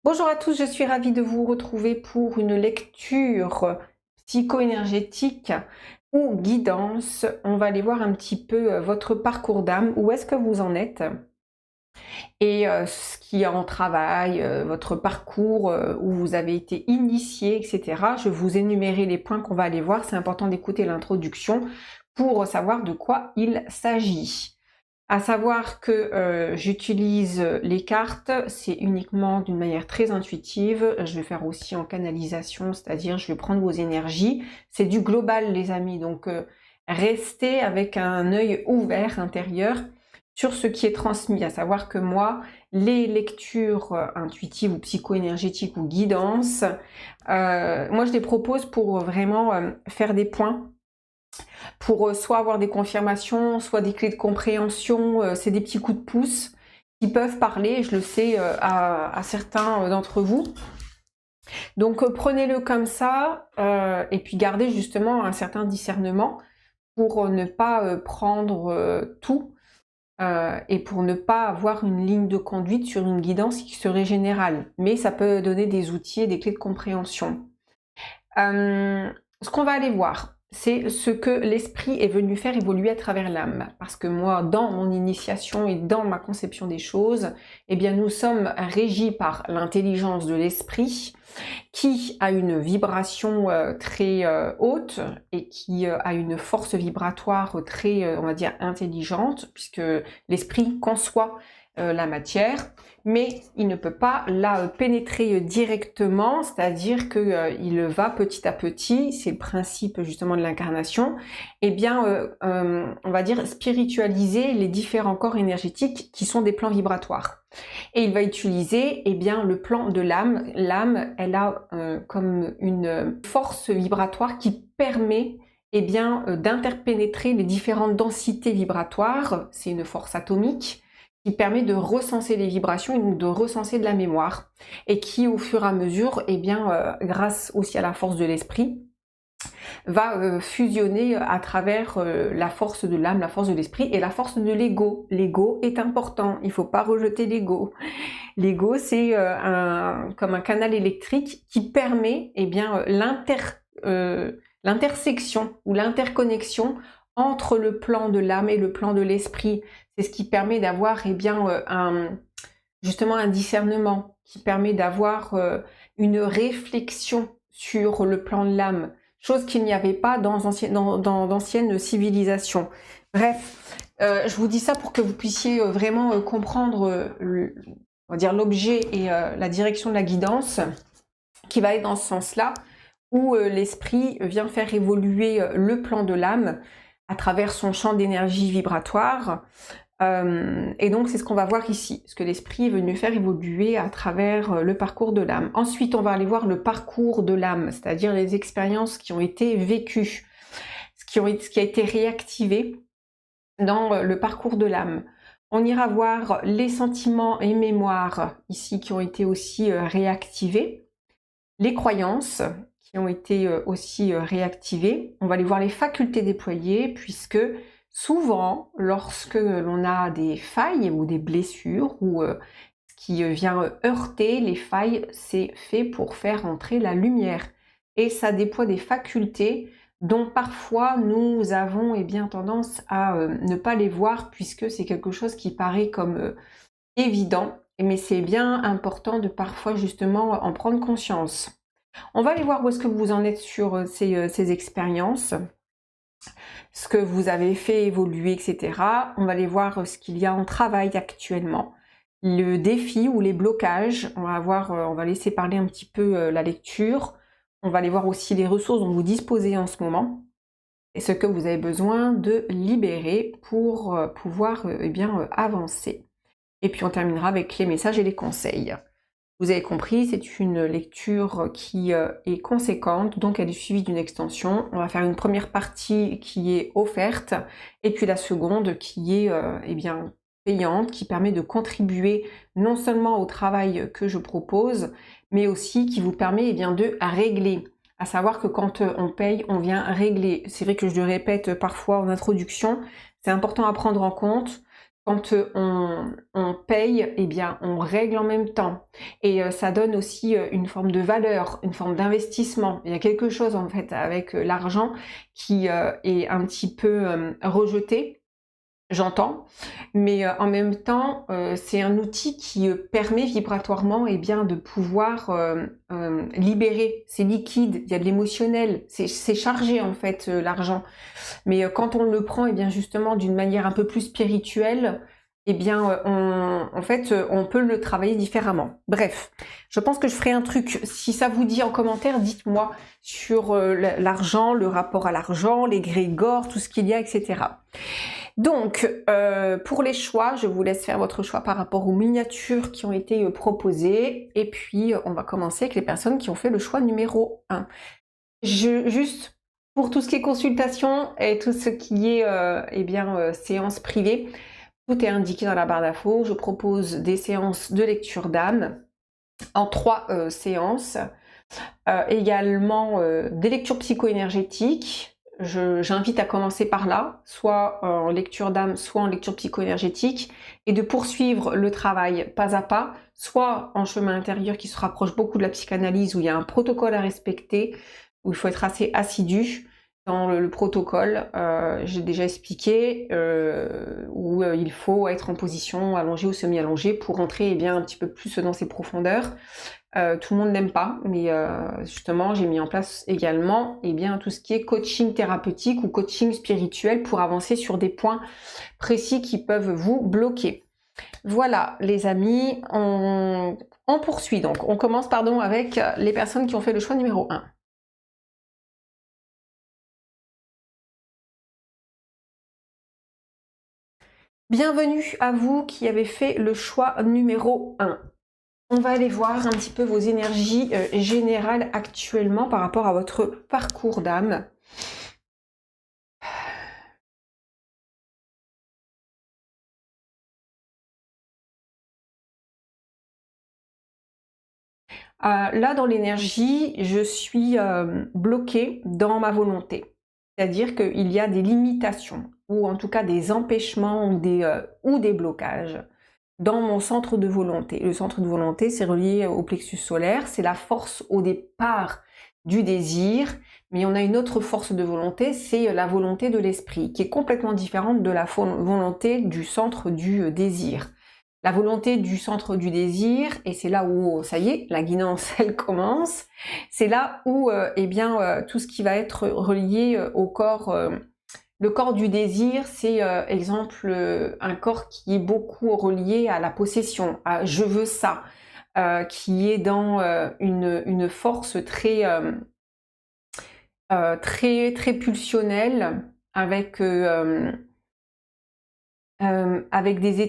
Bonjour à tous, je suis ravie de vous retrouver pour une lecture psycho-énergétique ou guidance. On va aller voir un petit peu votre parcours d'âme, où est-ce que vous en êtes et ce qui est en travail, votre parcours où vous avez été initié, etc. Je vais vous énumérer les points qu'on va aller voir. C'est important d'écouter l'introduction pour savoir de quoi il s'agit. À savoir que j'utilise les cartes, c'est uniquement d'une manière très intuitive. Je vais faire aussi en canalisation, c'est-à-dire je vais prendre vos énergies. C'est du global les amis, donc restez avec un œil ouvert intérieur sur ce qui est transmis. À savoir que moi, les lectures intuitives ou psycho-énergétiques ou guidance, moi je les propose pour vraiment faire des points, pour soit avoir des confirmations, soit des clés de compréhension. C'est des petits coups de pouce qui peuvent parler, je le sais, à certains d'entre vous. Donc prenez-le comme ça et puis gardez justement un certain discernement pour ne pas prendre tout et pour ne pas avoir une ligne de conduite sur une guidance qui serait générale. Mais ça peut donner des outils et des clés de compréhension. Ce qu'on va aller voir, c'est ce que l'esprit est venu faire évoluer à travers l'âme. Parce que moi, dans mon initiation et dans ma conception des choses, eh bien, nous sommes régis par l'intelligence de l'esprit qui a une vibration très haute et qui a une force vibratoire très, on va dire, intelligente, puisque l'esprit conçoit la matière, mais il ne peut pas la pénétrer directement, c'est-à-dire qu'il va petit à petit, c'est le principe justement de l'incarnation, et bien, on va dire, spiritualiser les différents corps énergétiques qui sont des plans vibratoires. Et il va utiliser eh bien, le plan de l'âme. L'âme, elle a comme une force vibratoire qui permet eh bien, d'interpénétrer les différentes densités vibratoires. C'est une force atomique qui permet de recenser les vibrations et donc de recenser de la mémoire. Et qui, au fur et à mesure, eh bien, grâce aussi à la force de l'esprit, va fusionner à travers la force de l'âme, la force de l'esprit et la force de l'ego. L'ego est important, il ne faut pas rejeter l'ego. L'ego, c'est comme un canal électrique qui permet eh bien, l'intersection ou l'interconnexion entre le plan de l'âme et le plan de l'esprit. C'est ce qui permet d'avoir eh bien, justement un discernement, qui permet d'avoir une réflexion sur le plan de l'âme, chose qu'il n'y avait pas dans d'anciennes civilisations. Bref, je vous dis ça pour que vous puissiez vraiment comprendre on va dire l'objet et la direction de la guidance qui va être dans ce sens-là, où l'esprit vient faire évoluer le plan de l'âme à travers son champ d'énergie vibratoire. Et donc c'est ce qu'on va voir ici, ce que l'esprit est venu faire évoluer à travers le parcours de l'âme. Ensuite on va aller voir le parcours de l'âme, c'est-à-dire les expériences qui ont été vécues, ce qui a été réactivé dans le parcours de l'âme. On ira voir les sentiments et mémoires ici qui ont été aussi réactivés, les croyances qui ont été aussi réactivées. On va aller voir les facultés déployées puisque souvent, lorsque l'on a des failles ou des blessures ou ce qui vient heurter les failles, c'est fait pour faire entrer la lumière. Et ça déploie des facultés dont parfois nous avons eh bien, tendance à ne pas les voir puisque c'est quelque chose qui paraît comme évident, mais c'est bien important de parfois justement en prendre conscience. On va aller voir où est-ce que vous en êtes sur ces expériences, ce que vous avez fait évoluer, etc. On va aller voir ce qu'il y a en travail actuellement, le défi ou les blocages. On va laisser parler un petit peu la lecture. On va aller voir aussi les ressources dont vous disposez en ce moment et ce que vous avez besoin de libérer pour pouvoir eh bien, avancer. Et puis on terminera avec les messages et les conseils. Vous avez compris, c'est une lecture qui est conséquente, donc elle est suivie d'une extension. On va faire une première partie qui est offerte, et puis la seconde qui est eh bien, payante, qui permet de contribuer non seulement au travail que je propose, mais aussi qui vous permet eh bien, de régler. À savoir que quand on paye, on vient régler. C'est vrai que je le répète parfois en introduction, c'est important à prendre en compte. quand on paye, eh bien, on règle en même temps. Et ça donne aussi une forme de valeur, une forme d'investissement. Il y a quelque chose, en fait, avec l'argent qui est un petit peu rejeté, j'entends, mais en même temps, c'est un outil qui permet vibratoirement, eh bien, de pouvoir libérer. C'est liquide, il y a de l'émotionnel, c'est chargé, en fait, l'argent. Mais quand on le prend, eh bien, justement, d'une manière un peu plus spirituelle, eh bien, en fait, on peut le travailler différemment. Bref, je pense que je ferai un truc. Si ça vous dit en commentaire, dites-moi sur l'argent, le rapport à l'argent, les grégores, tout ce qu'il y a, etc. Donc, pour les choix, je vous laisse faire votre choix par rapport aux miniatures qui ont été proposées. Et puis, on va commencer avec les personnes qui ont fait le choix numéro 1. Juste pour tout ce qui est consultation et tout ce qui est eh bien, séance privée, tout est indiqué dans la barre d'infos. Je propose des séances de lecture d'âme en 3 séances. Également des lectures psycho-énergétiques. J'invite à commencer par là, soit en lecture d'âme, soit en lecture psycho-énergétique, et de poursuivre le travail pas à pas, soit en chemin intérieur qui se rapproche beaucoup de la psychanalyse, où il y a un protocole à respecter, où il faut être assez assidu dans le protocole, j'ai déjà expliqué, où il faut être en position allongée ou semi-allongée pour entrer eh bien, un petit peu plus dans ses profondeurs. Tout le monde n'aime pas, mais justement j'ai mis en place également eh bien, tout ce qui est coaching thérapeutique ou coaching spirituel pour avancer sur des points précis qui peuvent vous bloquer. Voilà les amis, on poursuit donc. On commence pardon avec les personnes qui ont fait le choix numéro 1. Bienvenue à vous qui avez fait le choix numéro 1. On va aller voir un petit peu vos énergies générales actuellement par rapport à votre parcours d'âme. Là, dans l'énergie, je suis bloquée dans ma volonté. C'est-à-dire qu'il y a des limitations, ou en tout cas des empêchements ou des blocages dans mon centre de volonté. Le centre de volonté, c'est relié au plexus solaire, c'est la force au départ du désir, mais on a une autre force de volonté, c'est la volonté de l'esprit, qui est complètement différente de la volonté du centre du désir. La volonté du centre du désir, et c'est là où, ça y est, la guidance, elle commence, c'est là où eh bien, tout ce qui va être relié au corps, le corps du désir, c'est exemple un corps qui est beaucoup relié à la possession, à je veux ça, qui est dans une force très pulsionnelle, avec des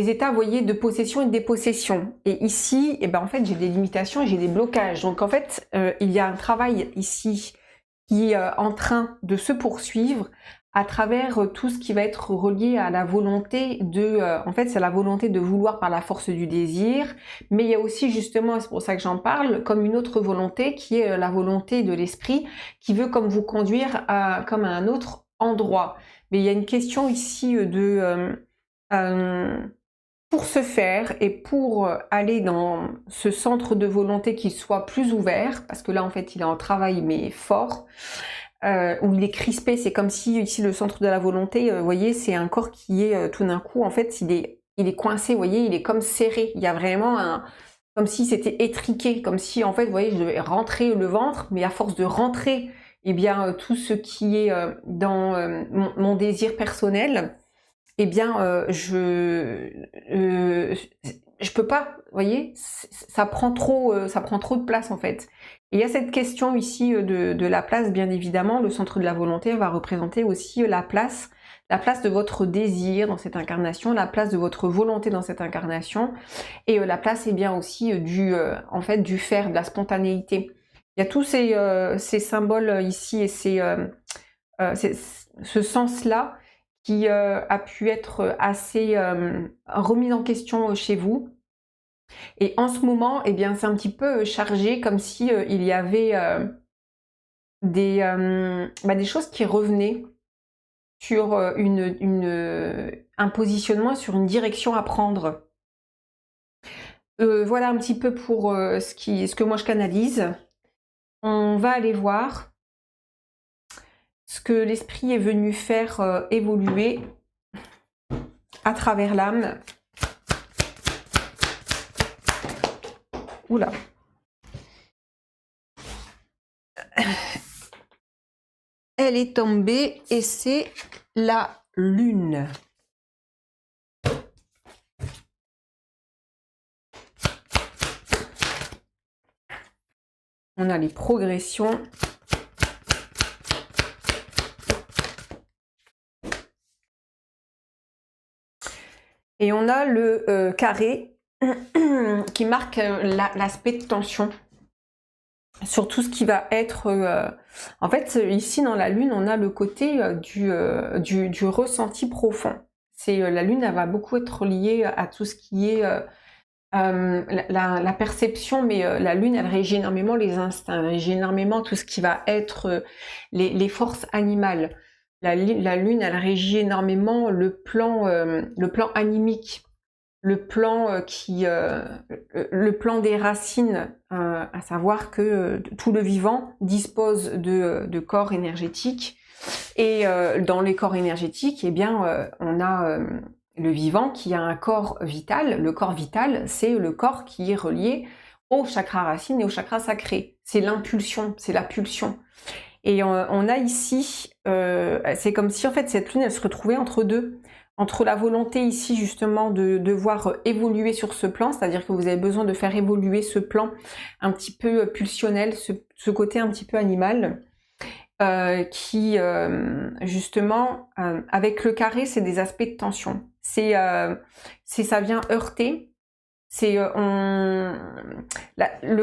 états vous voyez, de possession et de dépossession. Et ici, eh ben, en fait, j'ai des limitations et j'ai des blocages. Donc, en fait, il y a un travail ici qui est en train de se poursuivre à travers tout ce qui va être relié à la volonté en fait, c'est la volonté de vouloir par la force du désir, mais il y a aussi justement, c'est pour ça que j'en parle, comme une autre volonté qui est la volonté de l'esprit, qui veut comme vous conduire comme à un autre endroit. Mais il y a une question ici pour ce faire et pour aller dans ce centre de volonté qui soit plus ouvert, parce que là en fait il est en travail mais fort, où il est crispé, c'est comme si ici le centre de la volonté, vous voyez, c'est un corps qui est tout d'un coup, en fait il est coincé, vous voyez, il est comme serré, il y a vraiment comme si c'était étriqué, comme si en fait, vous voyez, je devais rentrer le ventre, mais à force de rentrer, eh bien tout ce qui est dans mon désir personnel, eh bien, je peux pas, vous voyez, ça prend trop de place en fait. Et il y a cette question ici de la place, bien évidemment, le centre de la volonté va représenter aussi la place de votre désir dans cette incarnation, la place de votre volonté dans cette incarnation, et la place est bien aussi en fait, du faire, de la spontanéité. Il y a tous ces symboles ici et ce sens-là qui a pu être assez remis en question chez vous. Et en ce moment, eh bien, c'est un petit peu chargé, comme si il y avait des choses qui revenaient. sur un positionnement, sur une direction à prendre. Voilà un petit peu pour ce que moi je canalise. On va aller voir ce que l'esprit est venu faire évoluer à travers l'âme. Oula. Elle est tombée et c'est la lune. On a les progressions. Et on a le carré qui marque l'aspect de tension sur tout ce qui va être... En fait, ici dans la lune, on a le côté du ressenti profond. La lune, elle va beaucoup être liée à tout ce qui est la perception, mais la lune, elle régit énormément les instincts, elle régit énormément tout ce qui va être les forces animales. La lune, elle régit énormément le plan animique, le plan le plan des racines, à savoir que tout le vivant dispose de corps énergétiques, et dans les corps énergétiques, eh bien, on a le vivant qui a un corps vital. Le corps vital, c'est le corps qui est relié au chakra racine et au chakra sacré. C'est l'impulsion, c'est la pulsion. Et on a ici, c'est comme si en fait cette lune, elle se retrouvait entre deux. Entre la volonté ici justement de devoir évoluer sur ce plan, c'est-à-dire que vous avez besoin de faire évoluer ce plan un petit peu pulsionnel, ce côté un petit peu animal, qui justement, avec le carré, c'est des aspects de tension. Ça vient heurter. Le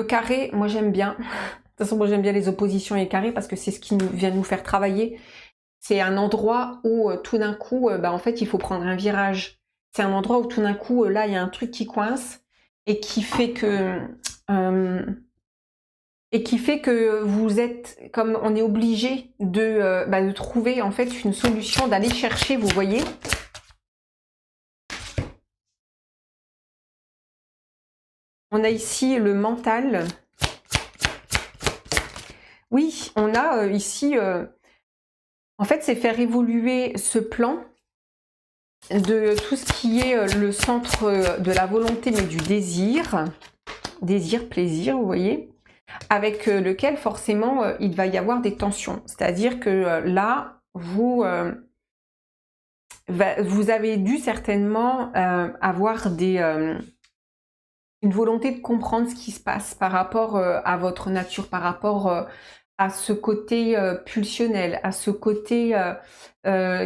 carré, moi j'aime bien. De toute façon, moi j'aime bien les oppositions et les carrés parce que c'est ce qui vient nous faire travailler. C'est un endroit où tout d'un coup, en fait, il faut prendre un virage. C'est un endroit où tout d'un coup, là, il y a un truc qui coince et qui fait que vous êtes, comme on est obligé de trouver en fait une solution, d'aller chercher, vous voyez. On a ici le mental. Oui, on a ici... en fait, c'est faire évoluer ce plan de tout ce qui est le centre de la volonté, mais du désir, plaisir, vous voyez, avec lequel forcément il va y avoir des tensions. C'est-à-dire que là, vous avez dû certainement avoir une volonté de comprendre ce qui se passe par rapport à votre nature, par rapport à ce côté pulsionnel, à ce côté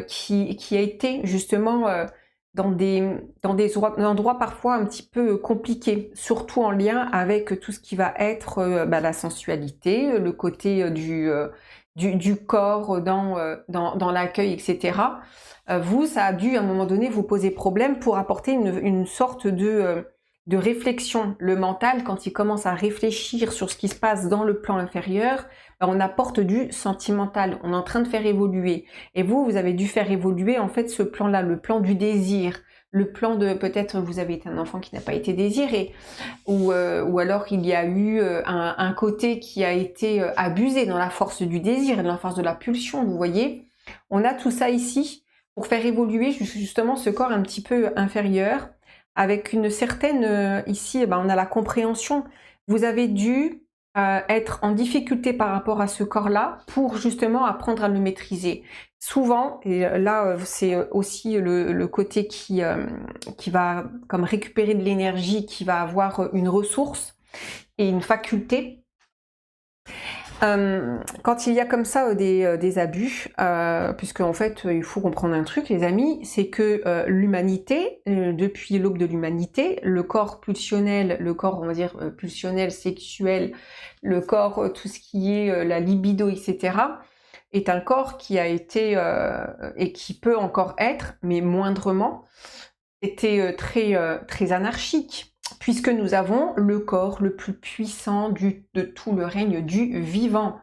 qui a été justement dans des endroits parfois un petit peu compliqués, surtout en lien avec tout ce qui va être la sensualité, le côté du corps dans l'accueil, etc. Vous, ça a dû à un moment donné vous poser problème pour apporter une sorte de réflexion. Le mental, quand il commence à réfléchir sur ce qui se passe dans le plan inférieur, on apporte du sentimental, on est en train de faire évoluer. Et vous avez dû faire évoluer en fait ce plan-là, le plan du désir, le plan de peut-être vous avez été un enfant qui n'a pas été désiré, ou alors il y a eu un côté qui a été abusé dans la force du désir et dans la force de la pulsion, vous voyez. On a tout ça ici pour faire évoluer justement ce corps un petit peu inférieur, avec une certaine, ici, on a la compréhension. Vous avez dû être en difficulté par rapport à ce corps-là pour justement apprendre à le maîtriser. Souvent, et là c'est aussi le côté qui va comme récupérer de l'énergie, qui va avoir une ressource et une faculté. Quand il y a comme ça des abus, puisque en fait il faut comprendre un truc les amis, c'est que l'humanité, depuis l'aube de l'humanité, le corps pulsionnel, le corps on va dire pulsionnel, sexuel, le corps tout ce qui est la libido, etc., est un corps qui a été, et qui peut encore être, mais moindrement, était très anarchique. Puisque nous avons le corps le plus puissant de tout le règne du vivant.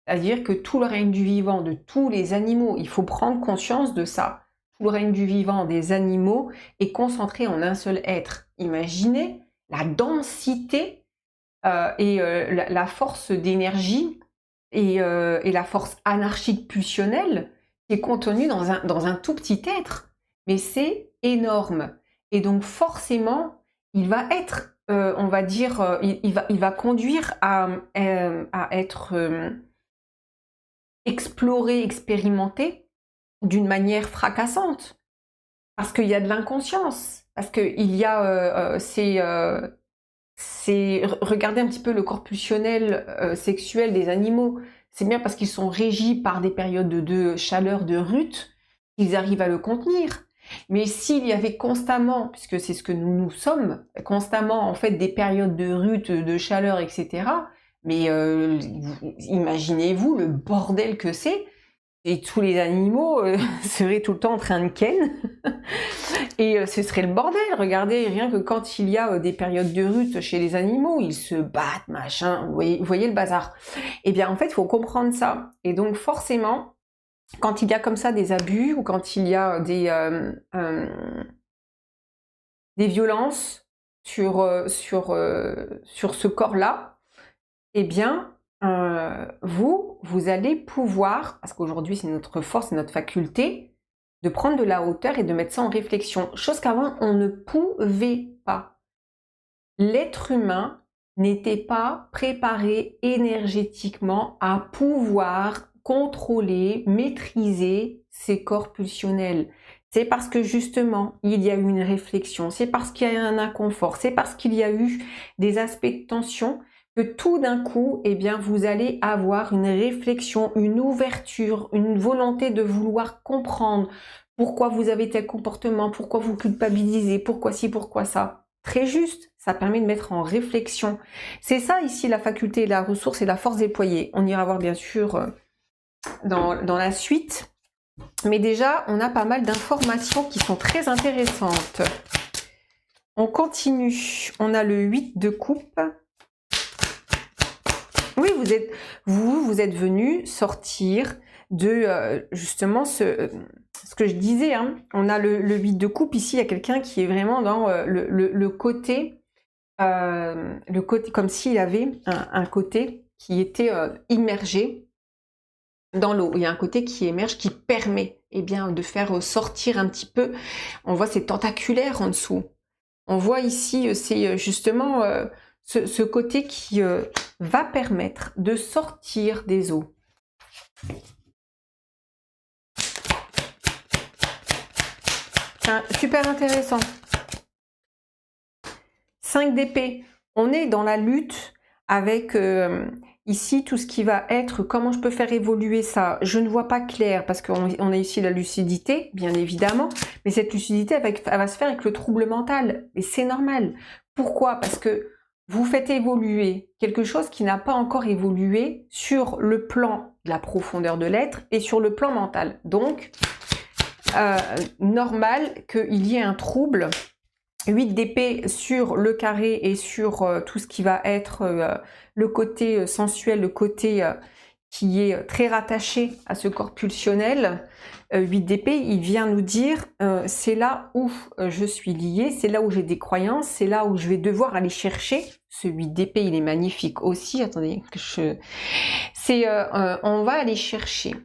C'est-à-dire que tout le règne du vivant, de tous les animaux, il faut prendre conscience de ça. Tout le règne du vivant des animaux est concentré en un seul être. Imaginez la densité et la force d'énergie et la force anarchique pulsionnelle qui est contenue dans un tout petit être. Mais c'est énorme. Et donc forcément, il va être, on va dire, il va conduire à être exploré, expérimenté d'une manière fracassante. Parce qu'il y a de l'inconscience. Parce qu'il y a regardez un petit peu le corps pulsionnel sexuel des animaux. C'est bien parce qu'ils sont régis par des périodes de chaleur, de rut, qu'ils arrivent à le contenir. Mais s'il y avait constamment, puisque c'est ce que nous sommes, constamment en fait des périodes de rut, de chaleur, etc. Mais imaginez-vous le bordel que c'est. Et tous les animaux seraient tout le temps en train de ken. Et ce serait le bordel. Regardez, rien que quand il y a des périodes de rut chez les animaux, ils se battent, machin. Vous voyez le bazar. Eh bien, en fait, il faut comprendre ça. Et donc, forcément, quand il y a comme ça des abus ou quand il y a des violences sur ce corps-là, eh bien, vous allez pouvoir, parce qu'aujourd'hui c'est notre force, c'est notre faculté, de prendre de la hauteur et de mettre ça en réflexion. Chose qu'avant on ne pouvait pas. L'être humain n'était pas préparé énergétiquement à pouvoir contrôler, maîtriser ses corps pulsionnels. C'est parce que justement, il y a eu une réflexion, c'est parce qu'il y a eu un inconfort, c'est parce qu'il y a eu des aspects de tension que tout d'un coup, eh bien, vous allez avoir une réflexion, une ouverture, une volonté de vouloir comprendre pourquoi vous avez tel comportement, pourquoi vous culpabilisez, pourquoi ci, pourquoi ça. Très juste, ça permet de mettre en réflexion. C'est ça ici la faculté, la ressource et la force déployée. On ira voir bien sûr dans la suite. Mais déjà, on a pas mal d'informations qui sont très intéressantes. On continue. On a le 8 de coupe. Oui, vous êtes venu sortir de justement ce que je disais. Hein. On a le 8 de coupe ici. Il y a quelqu'un qui est vraiment dans le côté, comme s'il avait un côté qui était immergé dans l'eau. Il y a un côté qui émerge, qui permet bien, de faire sortir un petit peu. On voit ces tentaculaires en dessous. On voit ici, c'est justement ce côté qui va permettre de sortir des eaux. Super intéressant. 5 d'épée. On est dans la lutte avec ici tout ce qui va être comment je peux faire évoluer ça. Je ne vois pas clair parce qu'on a ici la lucidité, bien évidemment, mais cette lucidité elle va se faire avec le trouble mental. Et c'est normal. Pourquoi? Parce que vous faites évoluer quelque chose qui n'a pas encore évolué sur le plan de la profondeur de l'être et sur le plan mental. Donc, normal qu'il y ait un trouble. 8 d'épée sur le carré et sur tout ce qui va être le côté sensuel, le côté qui est très rattaché à ce corps pulsionnel. 8 d'épée, il vient nous dire c'est là où je suis liée, c'est là où j'ai des croyances, c'est là où je vais devoir aller chercher. Ce 8 d'épée, il est magnifique aussi. Attendez, on va aller chercher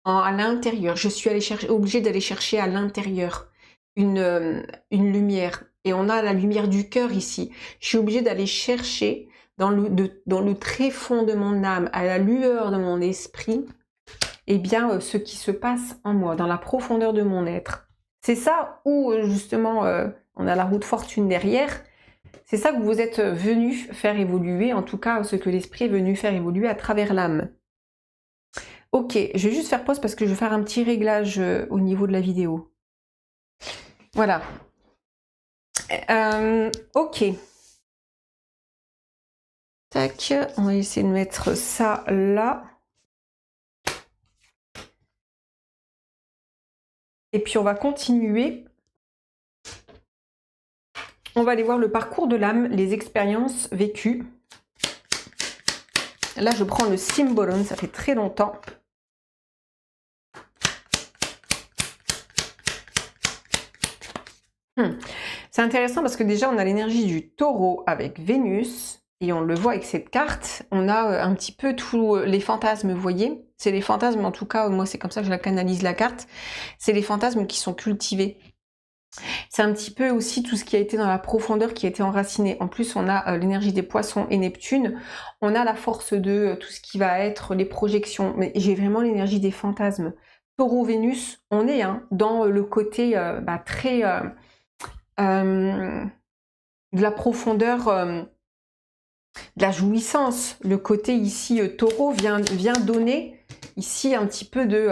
à l'intérieur. Je suis obligée d'aller chercher à l'intérieur une lumière. Et on a la lumière du cœur ici. Je suis obligée d'aller chercher dans le tréfonds de mon âme, à la lueur de mon esprit, eh bien, ce qui se passe en moi, dans la profondeur de mon être. C'est ça où, justement, on a la roue de fortune derrière. C'est ça que vous êtes venu faire évoluer, en tout cas, ce que l'esprit est venu faire évoluer à travers l'âme. Ok, je vais juste faire pause parce que je vais faire un petit réglage au niveau de la vidéo. Voilà. Ok. Tac, on va essayer de mettre ça là. Et puis on va continuer. On va aller voir le parcours de l'âme, les expériences vécues. Là, je prends le Symbolon, ça fait très longtemps. C'est intéressant parce que déjà, on a l'énergie du taureau avec Vénus. Et on le voit avec cette carte. On a un petit peu tous les fantasmes, vous voyez. C'est les fantasmes, en tout cas, moi, c'est comme ça que je la canalise, la carte. C'est les fantasmes qui sont cultivés. C'est un petit peu aussi tout ce qui a été dans la profondeur, qui a été enraciné. En plus, on a l'énergie des poissons et Neptune. On a la force de tout ce qui va être les projections. Mais j'ai vraiment l'énergie des fantasmes. Taureau, Vénus, on est dans le côté très... de la profondeur, de la jouissance. Le côté ici taureau vient donner ici un petit peu de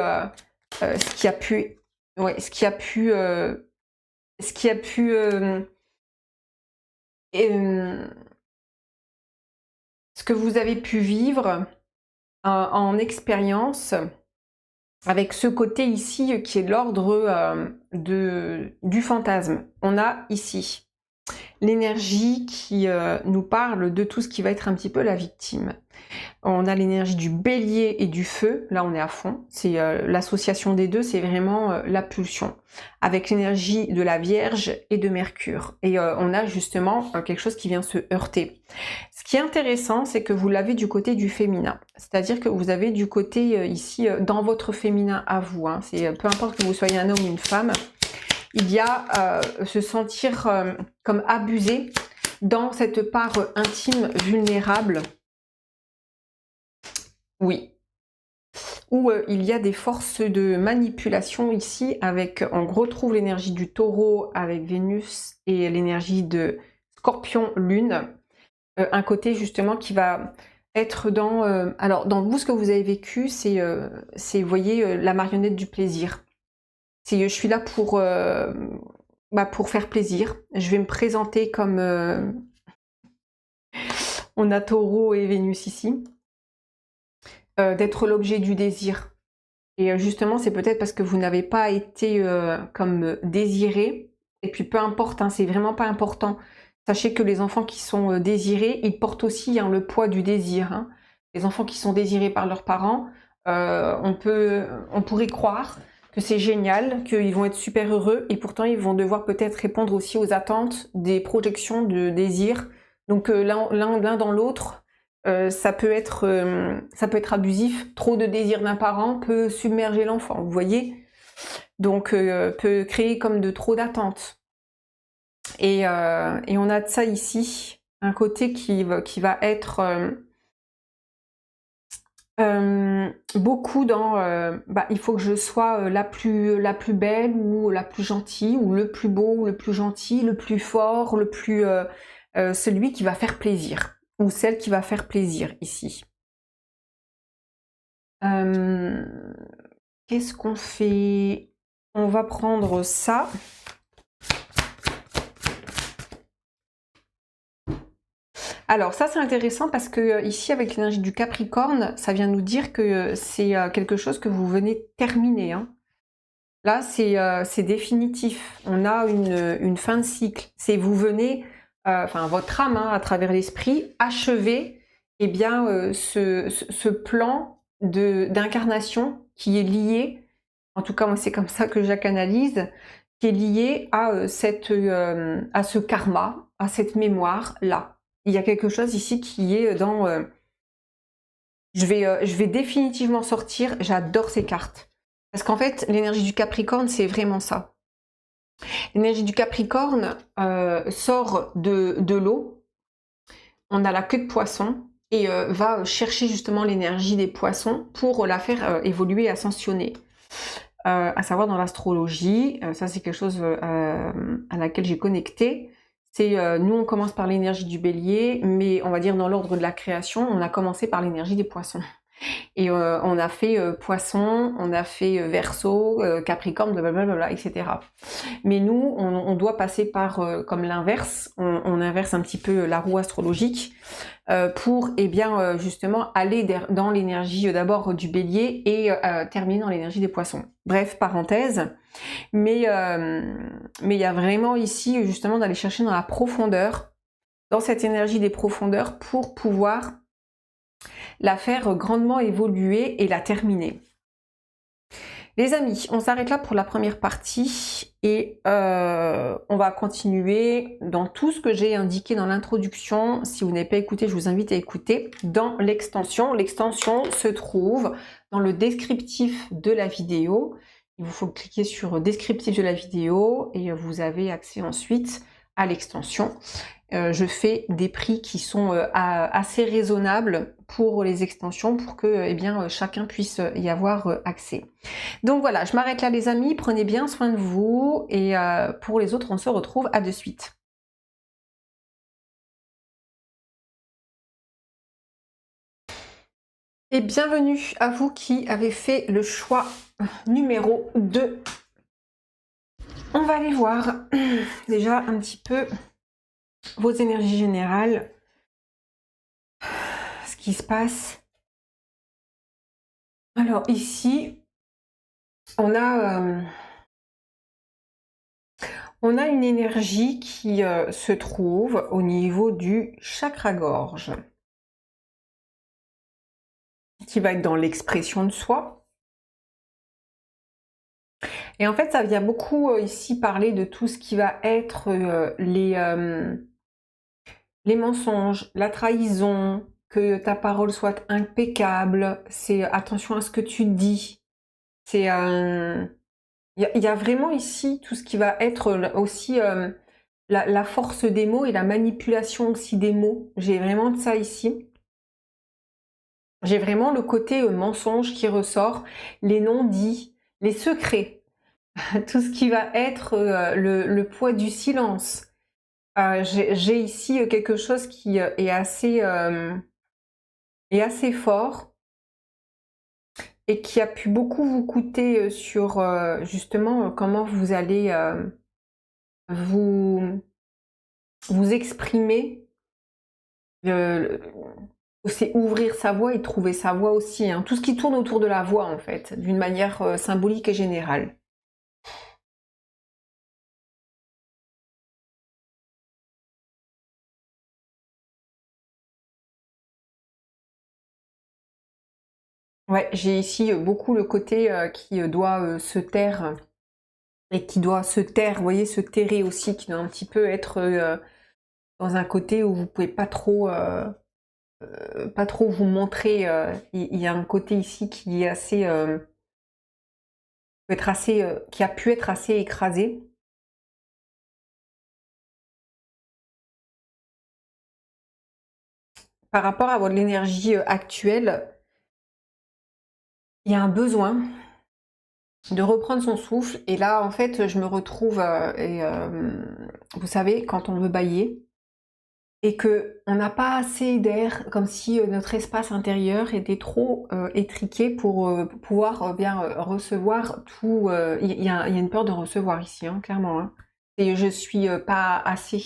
ce qui a pu... Ouais, ce qui a pu ce que vous avez pu vivre en expérience avec ce côté ici qui est de l'ordre du fantasme. On a ici l'énergie qui nous parle de tout ce qui va être un petit peu la victime. On a l'énergie du bélier et du feu, là on est à fond, c'est l'association des deux, c'est vraiment la pulsion, avec l'énergie de la Vierge et de Mercure. Et on a justement quelque chose qui vient se heurter. Ce qui est intéressant, c'est que vous l'avez du côté du féminin, c'est-à-dire que vous avez du côté ici, dans votre féminin à vous, c'est peu importe que vous soyez un homme ou une femme, il y a se sentir comme abusé dans cette part intime, vulnérable. Oui. Où il y a des forces de manipulation ici, avec, on retrouve l'énergie du taureau avec Vénus et l'énergie de Scorpion, Lune. Un côté justement qui va être dans... alors, dans vous, ce que vous avez vécu, c'est, vous voyez, la marionnette du plaisir. Je suis là pour faire plaisir. Je vais me présenter comme... on a taureau et Vénus ici. D'être l'objet du désir. Et justement, c'est peut-être parce que vous n'avez pas été comme désiré. Et puis peu importe, c'est vraiment pas important. Sachez que les enfants qui sont désirés, ils portent aussi le poids du désir. Les enfants qui sont désirés par leurs parents, on pourrait croire que c'est génial, qu'ils vont être super heureux, et pourtant ils vont devoir peut-être répondre aussi aux attentes des projections de désir. Donc l'un dans l'autre, ça peut être abusif. Trop de désir d'un parent peut submerger l'enfant, vous voyez. Donc peut créer comme de trop d'attentes. Et on a de ça ici, un côté qui va être beaucoup dans il faut que je sois la plus belle, ou la plus gentille, ou le plus beau, ou le plus gentil, le plus fort, le plus celui qui va faire plaisir, ou celle qui va faire plaisir ici. Qu'est-ce qu'on fait? On va prendre ça. Alors ça c'est intéressant parce que ici avec l'énergie du Capricorne, ça vient nous dire que c'est quelque chose que vous venez terminer. Là c'est définitif, on a une fin de cycle. C'est vous venez, votre âme à travers l'esprit, achever ce plan d'incarnation qui est lié, en tout cas moi c'est comme ça que je la canalise, qui est lié à ce karma, à cette mémoire là. Il y a quelque chose ici qui est dans... je vais définitivement sortir, j'adore ces cartes. Parce qu'en fait, l'énergie du Capricorne, c'est vraiment ça. L'énergie du Capricorne sort de l'eau, on a la queue de poisson, et va chercher justement l'énergie des poissons pour la faire évoluer, ascensionner. À savoir dans l'astrologie, ça c'est quelque chose à laquelle j'ai connecté. Nous on commence par l'énergie du bélier, mais on va dire dans l'ordre de la création, on a commencé par l'énergie des poissons. Et on a fait poisson, on a fait verseau, capricorne, blablabla, etc. Mais nous, on doit passer par comme l'inverse, on inverse un petit peu la roue astrologique pour justement aller dans l'énergie d'abord du bélier et terminer dans l'énergie des poissons. Bref, parenthèse. Mais il y a vraiment ici justement d'aller chercher dans la profondeur, dans cette énergie des profondeurs pour pouvoir la faire grandement évoluer et la terminer. Les amis, on s'arrête là pour la première partie et on va continuer dans tout ce que j'ai indiqué dans l'introduction. Si vous n'avez pas écouté, je vous invite à écouter dans l'extension. L'extension se trouve dans le descriptif de la vidéo. Il vous faut cliquer sur descriptif de la vidéo et vous avez accès ensuite à l'extension. Je fais des prix qui sont assez raisonnables pour les extensions pour que eh bien, chacun puisse y avoir accès. Donc voilà, je m'arrête là les amis, prenez bien soin de vous et pour les autres, on se retrouve à de suite. Et bienvenue à vous qui avez fait le choix numéro 2. On va aller voir déjà un petit peu vos énergies générales, ce qui se passe. Alors ici, on a une énergie qui se trouve au niveau du chakra-gorge, qui va être dans l'expression de soi. Et en fait, ça vient beaucoup ici parler de tout ce qui va être les mensonges, la trahison, que ta parole soit impeccable, c'est attention à ce que tu dis. C'est il y a vraiment ici tout ce qui va être aussi la force des mots et la manipulation aussi des mots. J'ai vraiment de ça ici. J'ai vraiment le côté mensonge qui ressort, les non-dits, les secrets, tout ce qui va être le poids du silence. J'ai ici quelque chose qui est assez fort et qui a pu beaucoup vous coûter sur justement comment vous allez vous exprimer. C'est ouvrir sa voix et trouver sa voix aussi, hein. Tout ce qui tourne autour de la voix en fait, d'une manière symbolique et générale. Ouais, j'ai ici beaucoup le côté qui doit se taire et qui doit se taire, vous voyez, se terrer aussi, qui doit un petit peu être dans un côté où vous pouvez pas trop vous montrer. Il y a un côté ici qui est assez, peut être assez qui a pu être assez écrasé. Par rapport à votre énergie actuelle, il y a un besoin de reprendre son souffle. Et là, en fait, je me retrouve, vous savez, quand on veut bailler, et que on n'a pas assez d'air, comme si notre espace intérieur était trop étriqué pour pouvoir bien recevoir tout. Il y a une peur de recevoir ici, hein, clairement. Hein. Et je suis pas assez.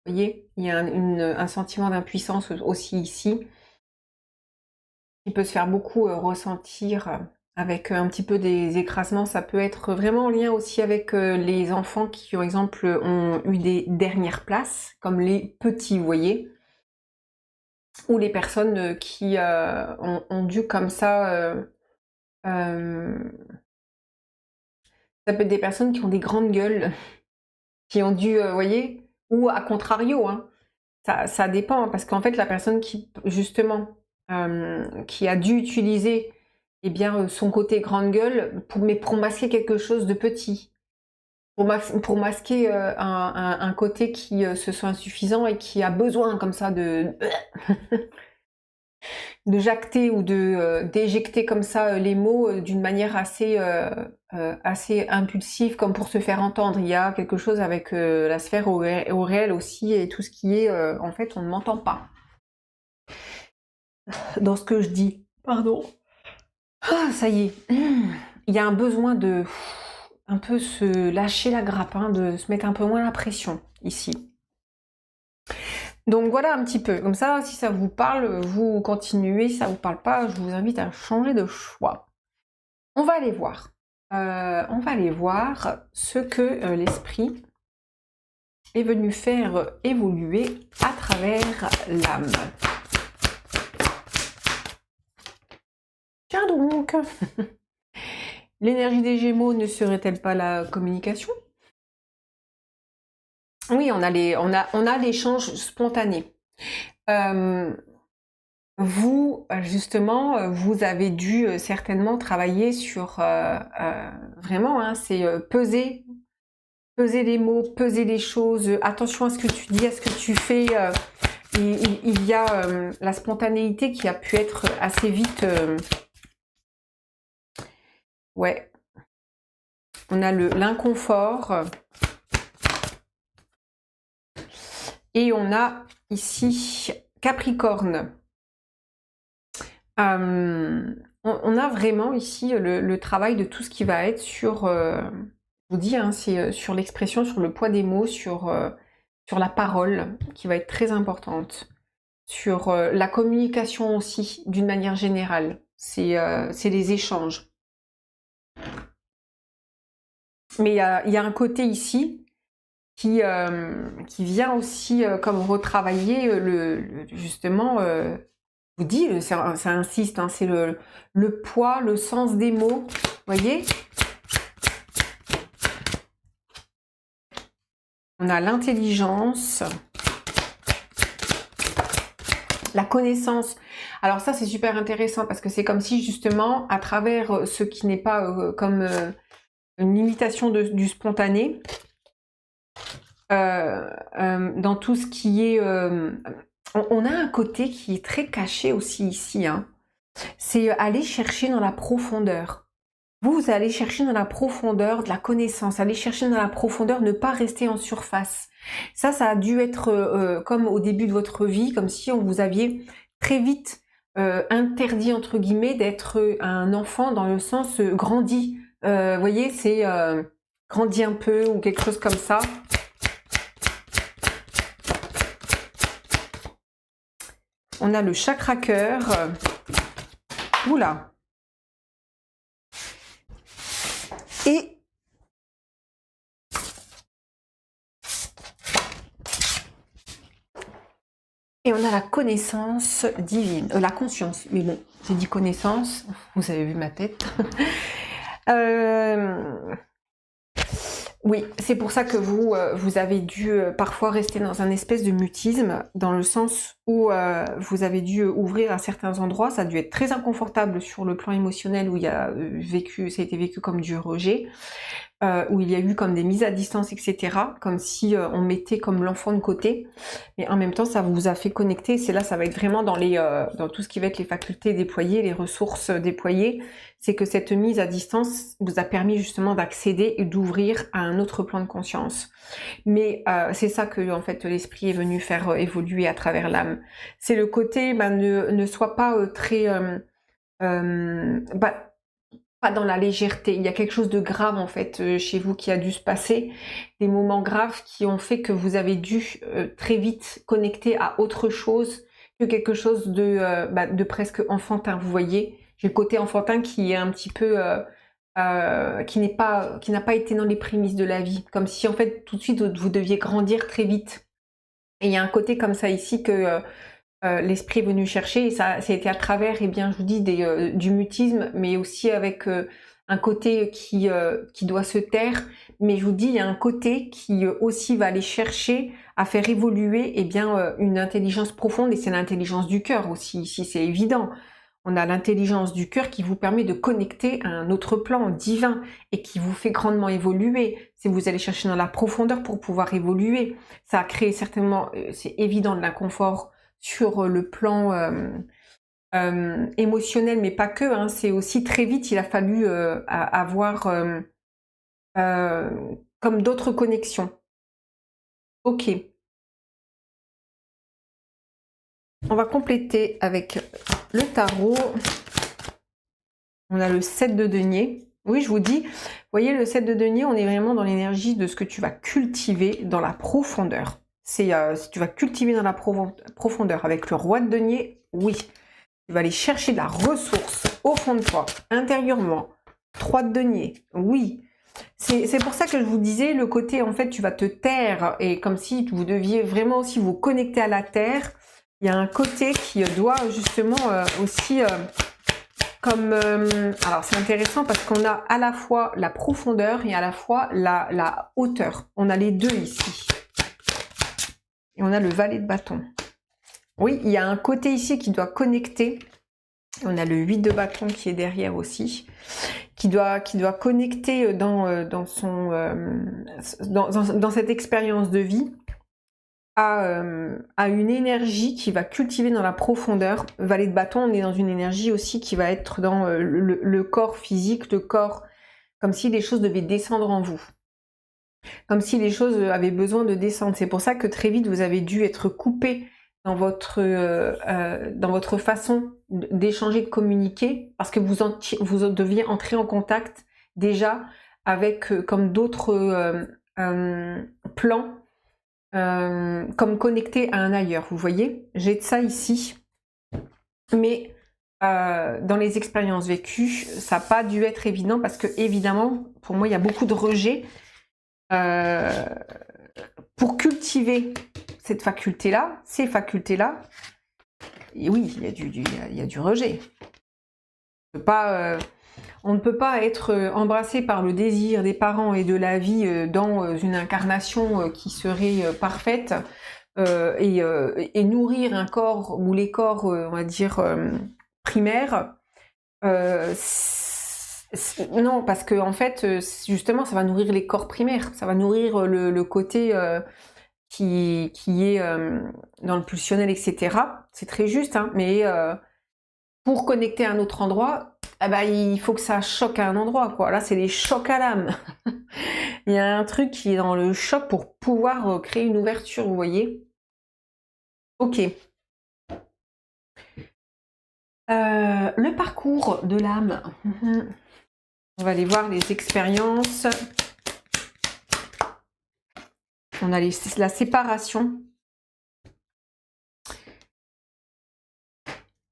Vous voyez, il y a un sentiment d'impuissance aussi ici, qui peut se faire beaucoup ressentir avec un petit peu des écrasements. Ça peut être vraiment en lien aussi avec les enfants qui, par exemple, ont eu des dernières places, comme les petits, vous voyez, ou les personnes qui ont dû comme ça... ça peut être des personnes qui ont des grandes gueules, qui ont dû, vous voyez, ou à contrario, hein, ça dépend, hein, parce qu'en fait, la personne qui, justement, qui a dû utiliser eh bien, son côté grande gueule, mais pour masquer quelque chose de petit, pour masquer un côté qui se sent insuffisant et qui a besoin comme ça de jacter ou d'éjecter comme ça les mots d'une manière assez impulsive, comme pour se faire entendre. Il y a quelque chose avec la sphère au réel aussi, et tout ce qui est, en fait, on ne m'entend pas dans ce que je dis. Pardon. Ah, ça y est. Il y a un besoin de un peu se lâcher la grappe, hein, de se mettre un peu moins la pression ici. Donc voilà un petit peu. Comme ça, si ça vous parle, vous continuez. Si ça vous parle pas, je vous invite à changer de choix. On va aller voir. On va aller voir ce que l'esprit est venu faire évoluer à travers l'âme. donc. L'énergie des Gémeaux ne serait-elle pas la communication? Oui, on a l'échange spontané. Vous, justement, vous avez dû certainement travailler sur vraiment, hein, c'est peser les mots, peser les choses, attention à ce que tu dis, à ce que tu fais. Il y a la spontanéité qui a pu être assez vite. Ouais. On a l'inconfort. Et on a ici Capricorne. On a vraiment ici le travail de tout ce qui va être sur, je vous dis, hein, c'est sur l'expression, sur le poids des mots, sur la parole, qui va être très importante, sur la communication aussi, d'une manière générale. C'est les échanges. Mais il y a un côté ici qui vient aussi comme retravailler justement, je vous dis, ça insiste, hein, c'est le poids, le sens des mots, voyez. On a l'intelligence, la connaissance. Alors ça, c'est super intéressant parce que c'est comme si justement, à travers ce qui n'est pas comme une limitation du spontané, dans tout ce qui est... on a un côté qui est très caché aussi ici, hein. C'est aller chercher dans la profondeur. Vous allez chercher dans la profondeur de la connaissance, aller chercher dans la profondeur, ne pas rester en surface. Ça a dû être comme au début de votre vie, comme si on vous aviez très vite interdit, entre guillemets, d'être un enfant dans le sens grandi. Vous voyez, c'est grandi un peu ou quelque chose comme ça. On a le chakra cœur. Oula. Et on a la connaissance divine, la conscience. Mais bon, j'ai dit connaissance, vous avez vu ma tête. Oui, c'est pour ça que vous avez dû parfois rester dans un espèce de mutisme, dans le sens où vous avez dû ouvrir à certains endroits. Ça a dû être très inconfortable sur le plan émotionnel où ça a été vécu comme du rejet, où il y a eu comme des mises à distance, etc. Comme si on mettait comme l'enfant de côté. Mais en même temps, ça vous a fait connecter. C'est là, ça va être vraiment dans tout ce qui va être les facultés déployées, les ressources déployées. C'est que cette mise à distance vous a permis justement d'accéder et d'ouvrir à un autre plan de conscience. Mais c'est ça que en fait l'esprit est venu faire évoluer à travers l'âme. C'est le côté ne sois pas très pas dans la légèreté. Il y a quelque chose de grave en fait chez vous qui a dû se passer, des moments graves qui ont fait que vous avez dû très vite connecter à autre chose que quelque chose de presque enfantin. Vous voyez, j'ai le côté enfantin qui est un petit peu qui n'a pas été dans les prémices de la vie, comme si en fait tout de suite vous deviez grandir très vite. Et il y a un côté comme ça ici que l'esprit est venu chercher, et ça a été à travers, eh bien, je vous dis, du mutisme, mais aussi avec un côté qui doit se taire. Mais je vous dis, il y a un côté qui aussi va aller chercher à faire évoluer eh bien, une intelligence profonde, et c'est l'intelligence du cœur aussi, ici, c'est évident. On a l'intelligence du cœur qui vous permet de connecter à un autre plan divin et qui vous fait grandement évoluer. Si vous allez chercher dans la profondeur pour pouvoir évoluer, ça a créé certainement, c'est évident, de l'inconfort sur le plan émotionnel, mais pas que, hein, c'est aussi très vite, il a fallu avoir comme d'autres connexions. Ok. On va compléter avec le tarot. On a le 7 de denier. Oui, je vous dis, vous voyez, le 7 de denier, on est vraiment dans l'énergie de ce que tu vas cultiver dans la profondeur. C'est si tu vas cultiver dans la profondeur avec le roi de denier, oui. Tu vas aller chercher de la ressource au fond de toi, intérieurement. 3 de denier, oui. C'est pour ça que je vous disais, le côté, en fait, tu vas te taire, et comme si vous deviez vraiment aussi vous connecter à la terre. Il y a un côté qui doit justement aussi alors c'est intéressant parce qu'on a à la fois la profondeur et à la fois la hauteur. On a les deux ici. Et on a le valet de bâton. Oui, il y a un côté ici qui doit connecter. On a le 8 de bâton qui est derrière aussi, qui doit connecter dans cette expérience de vie à une énergie qui va cultiver dans la profondeur. Valet de bâton, on est dans une énergie aussi qui va être dans le corps physique, le corps, comme si les choses devaient descendre en vous. Comme si les choses avaient besoin de descendre. C'est pour ça que très vite, vous avez dû être coupé dans votre façon d'échanger, de communiquer, parce que vous deviez entrer en contact déjà avec comme d'autres plans, comme connecté à un ailleurs. Vous voyez, j'ai de ça ici, mais dans les expériences vécues, ça n'a pas dû être évident, parce que évidemment, pour moi, il y a beaucoup de rejet. Pour cultiver cette faculté-là, ces facultés-là, et oui, il y a du rejet. On ne peut pas être embrassé par le désir des parents et de la vie dans une incarnation qui serait parfaite et nourrir un corps ou les corps, on va dire, primaires. Non, parce que en fait, justement, ça va nourrir les corps primaires, ça va nourrir le côté qui est dans le pulsionnel, etc. C'est très juste, hein, mais pour connecter à un autre endroit, ah bah, il faut que ça choque à un endroit, quoi. Là, c'est les chocs à l'âme. Il y a un truc qui est dans le choc pour pouvoir créer une ouverture, vous voyez. Ok. Le parcours de l'âme. On va aller voir les expériences. On a la séparation.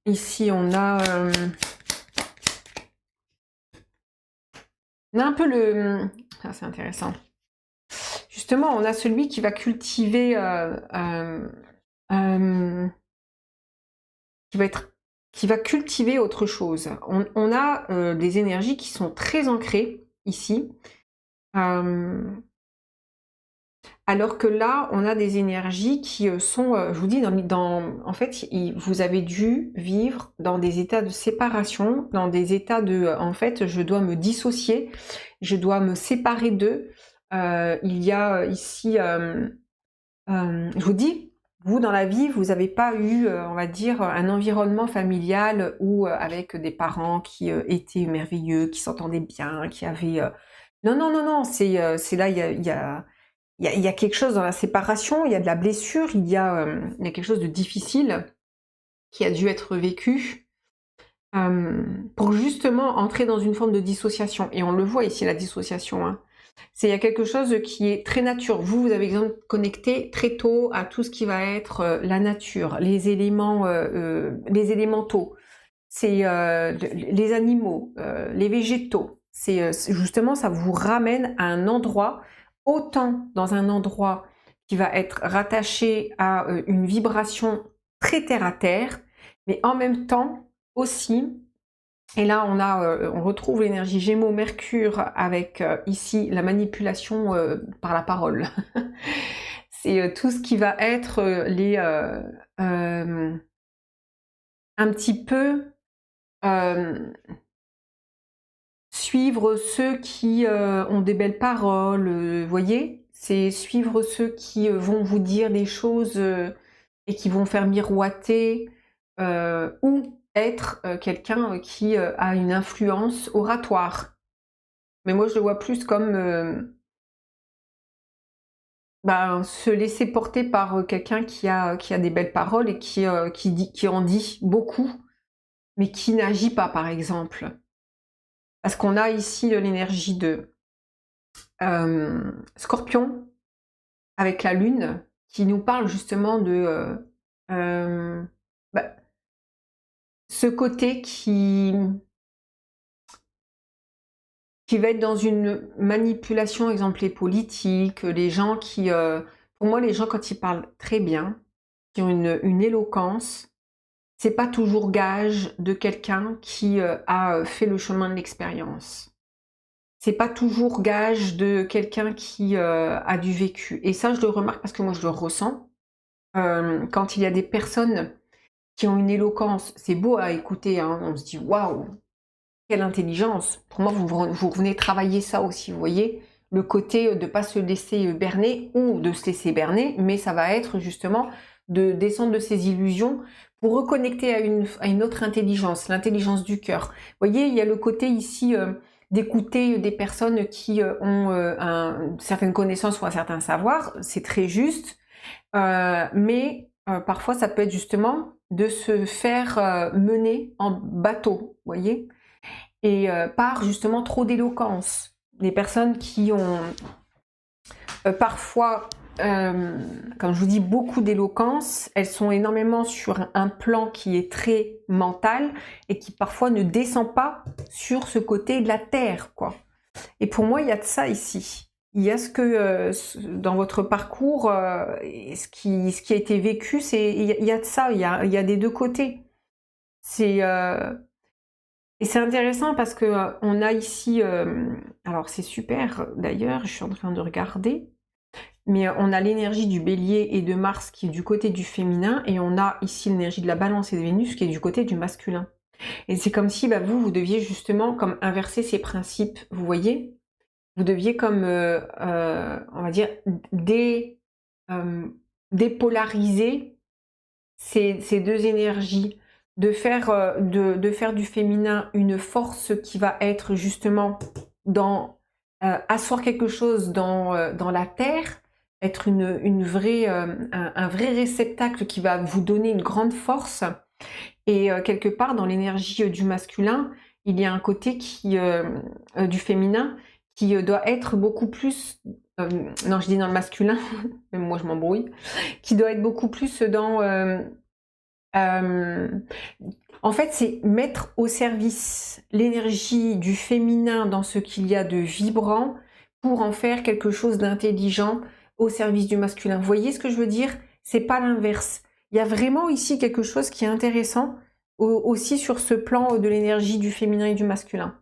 Ici, on a un peu le... Ah, c'est intéressant. Justement, on a celui qui va cultiver... qui va cultiver autre chose. On a des énergies qui sont très ancrées ici. Alors que là, on a des énergies qui sont, je vous dis, en fait, vous avez dû vivre dans des états de séparation, dans des états de, en fait, je dois me dissocier, je dois me séparer d'eux. Il y a ici, je vous dis, vous, dans la vie, vous n'avez pas eu, on va dire, un environnement familial ou avec des parents qui étaient merveilleux, qui s'entendaient bien, qui avaient... Non, non, non, non, c'est là, il y a quelque chose dans la séparation, il y a de la blessure, il y a quelque chose de difficile qui a dû être vécu pour justement entrer dans une forme de dissociation. Et on le voit ici, la dissociation, hein. Il y a quelque chose qui est très nature. Vous avez besoin de connecter très tôt à tout ce qui va être la nature, les éléments, les élémentaux, c'est les animaux, les végétaux. Justement, ça vous ramène à un endroit, autant dans un endroit qui va être rattaché à une vibration très terre à terre, mais en même temps aussi. Et là, on retrouve l'énergie Gémeaux-Mercure avec ici la manipulation par la parole. C'est tout ce qui va être un petit peu suivre ceux qui ont des belles paroles, vous voyez, c'est suivre ceux qui vont vous dire des choses et qui vont faire miroiter ou être quelqu'un qui a une influence oratoire. Mais moi, je le vois plus comme se laisser porter par quelqu'un qui a des belles paroles et qui en dit beaucoup, mais qui n'agit pas, par exemple. Parce qu'on a ici l'énergie de Scorpion avec la Lune qui nous parle justement de ce côté qui va être dans une manipulation, exemple les politiques, les gens qui... pour moi, les gens, quand ils parlent très bien, qui ont une éloquence, c'est pas toujours gage de quelqu'un qui a fait le chemin de l'expérience. C'est pas toujours gage de quelqu'un qui a du vécu. Et ça, je le remarque parce que moi, je le ressens. Quand il y a des personnes qui ont une éloquence, c'est beau à écouter, hein, on se dit waouh, quelle intelligence. Pour moi, vous venez travailler ça aussi, vous voyez, le côté de ne pas se laisser berner ou de se laisser berner, mais ça va être justement de descendre de ses illusions pour reconnecter à une autre intelligence, l'intelligence du cœur. Vous voyez, il y a le côté ici d'écouter des personnes qui ont certaines connaissances ou un certain savoir, c'est très juste, mais parfois ça peut être justement de se faire mener en bateau, vous voyez, et par justement trop d'éloquence. Des personnes qui ont parfois, comme je vous dis, beaucoup d'éloquence, elles sont énormément sur un plan qui est très mental et qui parfois ne descend pas sur ce côté de la terre, quoi. Et pour moi, il y a de ça ici. Il y a ce que, dans votre parcours, ce qui a été vécu, il y a de ça, il y a des deux côtés. Et c'est intéressant parce que on a ici, alors c'est super d'ailleurs, je suis en train de regarder, mais on a l'énergie du Bélier et de Mars qui est du côté du féminin, et on a ici l'énergie de la Balance et de Vénus qui est du côté du masculin. Et c'est comme si vous deviez justement comme inverser ces principes, vous voyez? Vous deviez comme, on va dire, dépolariser ces deux énergies, de faire, de faire du féminin une force qui va être justement dans asseoir quelque chose dans la terre, être une vraie, un vrai réceptacle qui va vous donner une grande force. Et quelque part dans l'énergie du masculin, il y a un côté du féminin qui doit être beaucoup plus, non je dis dans le masculin, même moi je m'embrouille, qui doit être beaucoup plus dans en fait, c'est mettre au service l'énergie du féminin dans ce qu'il y a de vibrant pour en faire quelque chose d'intelligent au service du masculin. Vous voyez ce que je veux dire? C'est pas l'inverse. Il y a vraiment ici quelque chose qui est intéressant aussi sur ce plan de l'énergie du féminin et du masculin.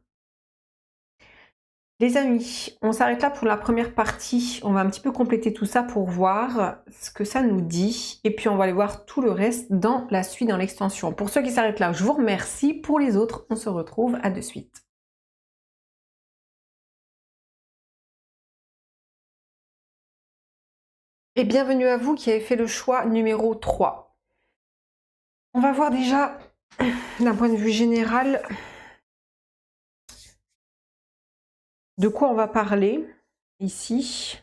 Les amis, on s'arrête là pour la première partie. On va un petit peu compléter tout ça pour voir ce que ça nous dit. Et puis on va aller voir tout le reste dans la suite, dans l'extension. Pour ceux qui s'arrêtent là, je vous remercie. Pour les autres, on se retrouve à de suite. Et bienvenue à vous qui avez fait le choix numéro 3. On va voir déjà, d'un point de vue général, de quoi on va parler ici.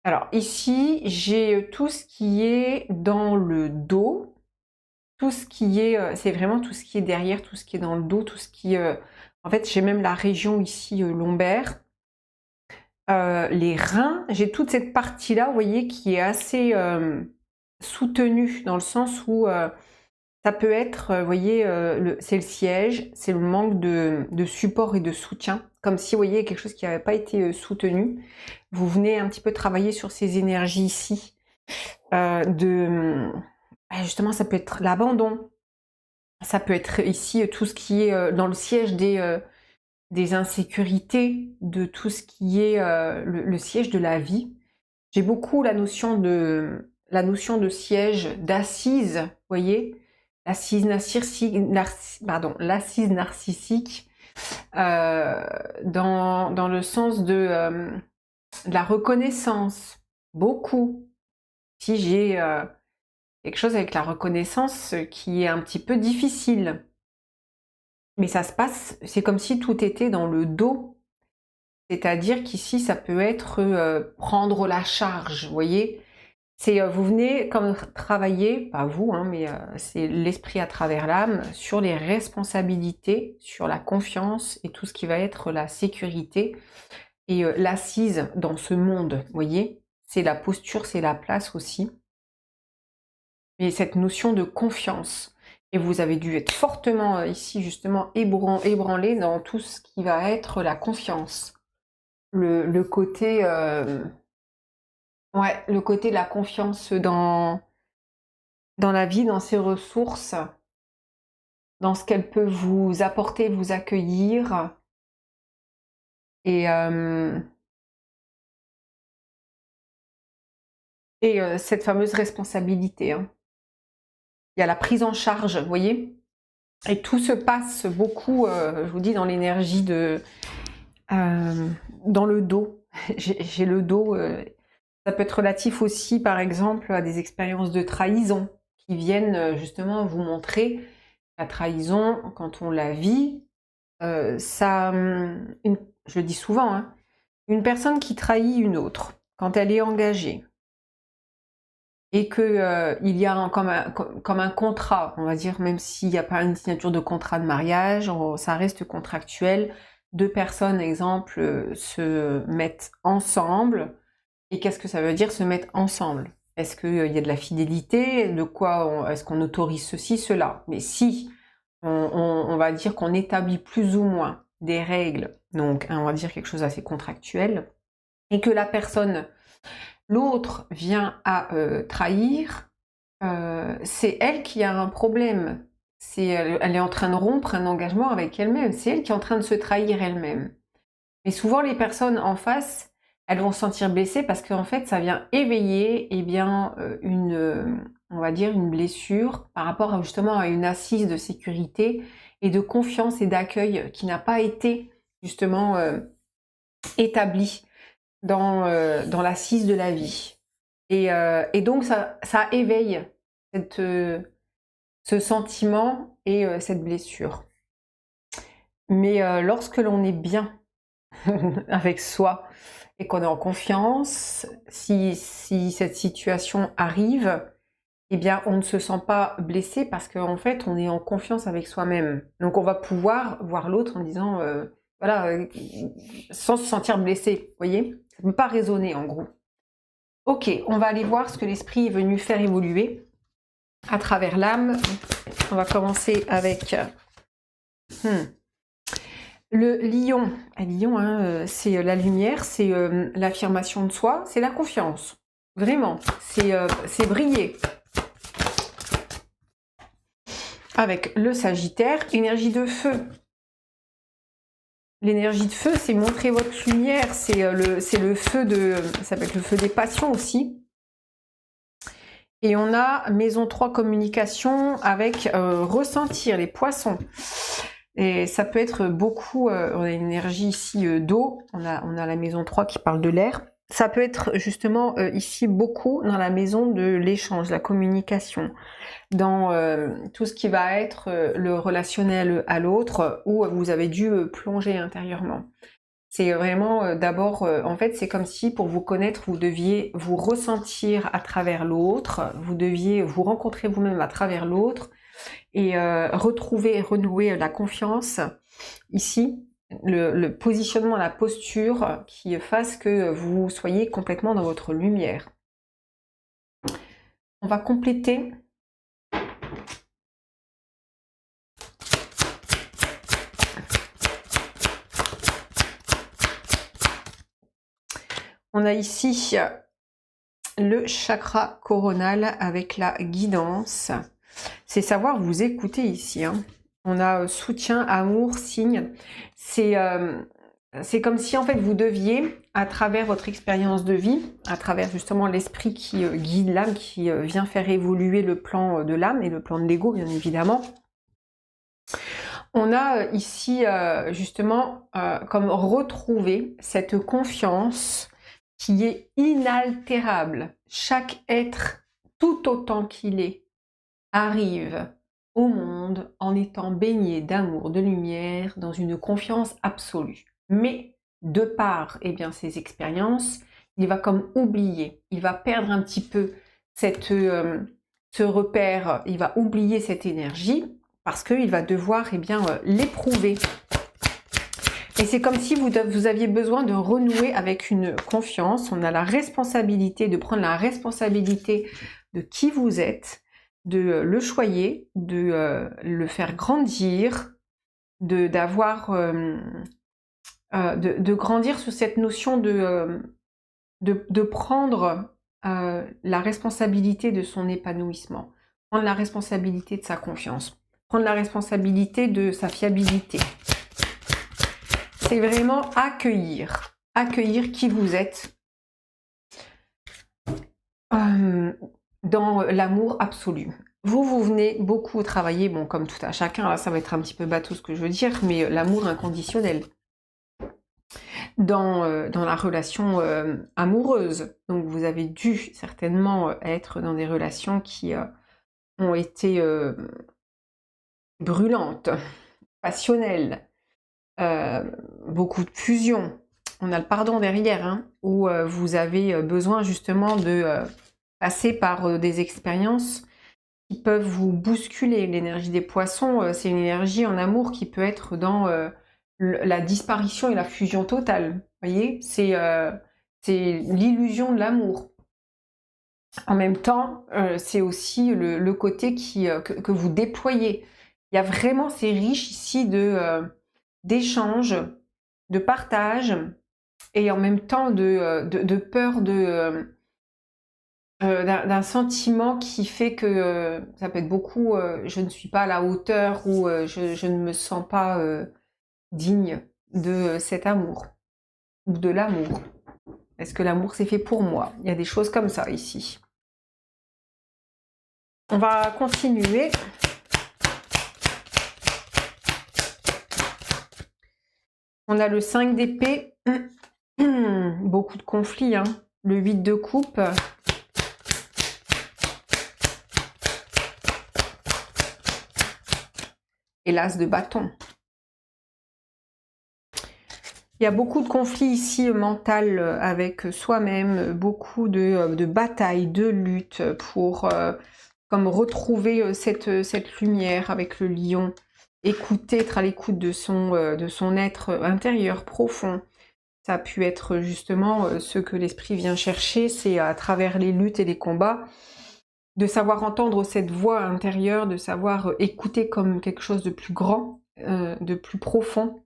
Alors ici, j'ai tout ce qui est dans le dos, tout ce qui est, c'est vraiment tout ce qui est derrière, tout ce qui est dans le dos, tout ce qui en fait, j'ai même la région ici lombaire, les reins, j'ai toute cette partie-là, vous voyez, qui est assez soutenue dans le sens où ça peut être, vous voyez, c'est le siège, c'est le manque de support et de soutien, comme si, vous voyez, quelque chose qui n'avait pas été soutenu. Vous venez un petit peu travailler sur ces énergies ici, justement, ça peut être l'abandon, ça peut être ici tout ce qui est dans le siège des insécurités, de tout ce qui est le siège de la vie. J'ai beaucoup la notion de siège, d'assise, vous voyez, l'assise narcissique, l'assise narcissique, dans le sens de la reconnaissance, beaucoup. Si j'ai quelque chose avec la reconnaissance qui est un petit peu difficile. Mais ça se passe, c'est comme si tout était dans le dos. C'est-à-dire qu'ici, ça peut être prendre la charge, vous voyez. C'est vous venez comme travailler, pas vous, hein, mais c'est l'esprit à travers l'âme, sur les responsabilités, sur la confiance et tout ce qui va être la sécurité et l'assise dans ce monde, vous voyez. C'est la posture, c'est la place aussi. Et cette notion de confiance. Et vous avez dû être fortement ici justement ébranlé dans tout ce qui va être la confiance. Le côté Ouais, le côté de la confiance dans la vie, dans ses ressources, dans ce qu'elle peut vous apporter, vous accueillir et hem cette fameuse responsabilité, hein. Il y a la prise en charge, vous voyez? Et tout se passe beaucoup, je vous dis dans l'énergie de, dans le dos. J'ai le dos, ça peut être relatif aussi par exemple à des expériences de trahison qui viennent, justement vous montrer la trahison quand on la vit, ça, je le dis souvent, hein, une personne qui trahit une autre, quand elle est engagée et que, il y a comme un contrat, on va dire, même s'il n'y a pas une signature de contrat de mariage, ça reste contractuel. 2 personnes, exemple, se mettent ensemble et qu'est-ce que ça veut dire se mettre ensemble? Est-ce qu'il y a de la fidélité? De quoi est-ce qu'on autorise ceci, cela? Mais si on va dire qu'on établit plus ou moins des règles, donc on va dire quelque chose d'assez contractuel, et que la personne l'autre vient à trahir, c'est elle qui a un problème. Elle est en train de rompre un engagement avec elle-même. C'est elle qui est en train de se trahir elle-même. Mais souvent, les personnes en face, elles vont se sentir blessées parce qu'en fait, ça vient éveiller eh bien, on va dire une blessure par rapport justement à une assise de sécurité et de confiance et d'accueil qui n'a pas été justement établie dans l'assise de la vie. Et donc ça éveille ce sentiment et cette blessure. Mais lorsque l'on est bien avec soi et qu'on est en confiance, si cette situation arrive, eh bien on ne se sent pas blessé parce qu'en fait on est en confiance avec soi-même. Donc on va pouvoir voir l'autre en disant, voilà, sans se sentir blessé, vous voyez? Ça ne peut pas résonner en gros. Ok, on va aller voir ce que l'esprit est venu faire évoluer à travers l'âme. On va commencer avec le lion. Un lion, hein, c'est la lumière, c'est l'affirmation de soi, c'est la confiance. Vraiment, c'est briller. Avec le Sagittaire, énergie de feu. L'énergie de feu, c'est montrer votre lumière, c'est le feu ça peut être le feu des passions aussi. Et on a maison 3 communication avec ressentir les poissons. Et ça peut être beaucoup, on a une énergie ici d'eau, on a la maison 3 qui parle de l'air. Ça peut être justement ici beaucoup dans la maison de l'échange, la communication, dans tout ce qui va être le relationnel à l'autre, où vous avez dû plonger intérieurement. C'est vraiment d'abord, en fait, c'est comme si pour vous connaître, vous deviez vous ressentir à travers l'autre, vous deviez vous rencontrer vous-même à travers l'autre et retrouver, renouer la confiance. Ici, le positionnement, la posture qui fasse que vous soyez complètement dans votre lumière. On va compléter. On a ici le chakra coronal avec la guidance. C'est savoir vous écouter ici. Hein. On a soutien, amour, signe. C'est comme si en fait vous deviez, à travers votre expérience de vie, à travers justement l'esprit qui guide l'âme, qui vient faire évoluer le plan de l'âme et le plan de l'ego bien évidemment, on a ici justement comme retrouver cette confiance qui est inaltérable. Chaque être, tout autant qu'il est, arrive au monde en étant baigné d'amour, de lumière, dans une confiance absolue. Mais de par ses expériences, il va comme oublier, il va perdre un petit peu ce repère, il va oublier cette énergie parce qu'il va devoir l'éprouver. Et c'est comme si vous aviez besoin de renouer avec une confiance. On a la responsabilité de prendre la responsabilité de qui vous êtes, de le choyer, de le faire grandir, de grandir sous cette notion de prendre la responsabilité de son épanouissement, prendre la responsabilité de sa confiance, prendre la responsabilité de sa fiabilité. C'est vraiment accueillir qui vous êtes dans l'amour absolu. Vous venez beaucoup travailler, bon, comme tout à chacun, là ça va être un petit peu bateau ce que je veux dire, mais l'amour inconditionnel dans la relation amoureuse. Donc vous avez dû certainement être dans des relations qui ont été brûlantes, passionnelles, beaucoup de fusion. On a le pardon derrière, hein, où vous avez besoin justement de passer par des expériences qui peuvent vous bousculer. L'énergie des poissons, c'est une énergie en amour qui peut être dans la disparition et la fusion totale. Vous voyez, c'est l'illusion de l'amour. En même temps, c'est aussi le côté que vous déployez. Il y a vraiment, c'est riche ici d'échanges, de partage, et en même temps de peur d'un sentiment qui fait que ça peut être beaucoup je ne suis pas à la hauteur ou je ne me sens pas digne de cet amour ou de l'amour. Est-ce que l'amour c'est fait pour moi? Il y a des choses comme ça ici. On va continuer. On a le 5 d'épée, beaucoup de conflits, hein. Le 8 de coupe. Et l'as de bâton. Il y a beaucoup de conflits ici mental avec soi-même, beaucoup de batailles, de luttes pour comme retrouver cette lumière avec le lion, écouter, être à l'écoute de son être intérieur profond. Ça a pu être justement ce que l'esprit vient chercher, c'est à travers les luttes et les combats, de savoir entendre cette voix intérieure, de savoir écouter comme quelque chose de plus grand, de plus profond,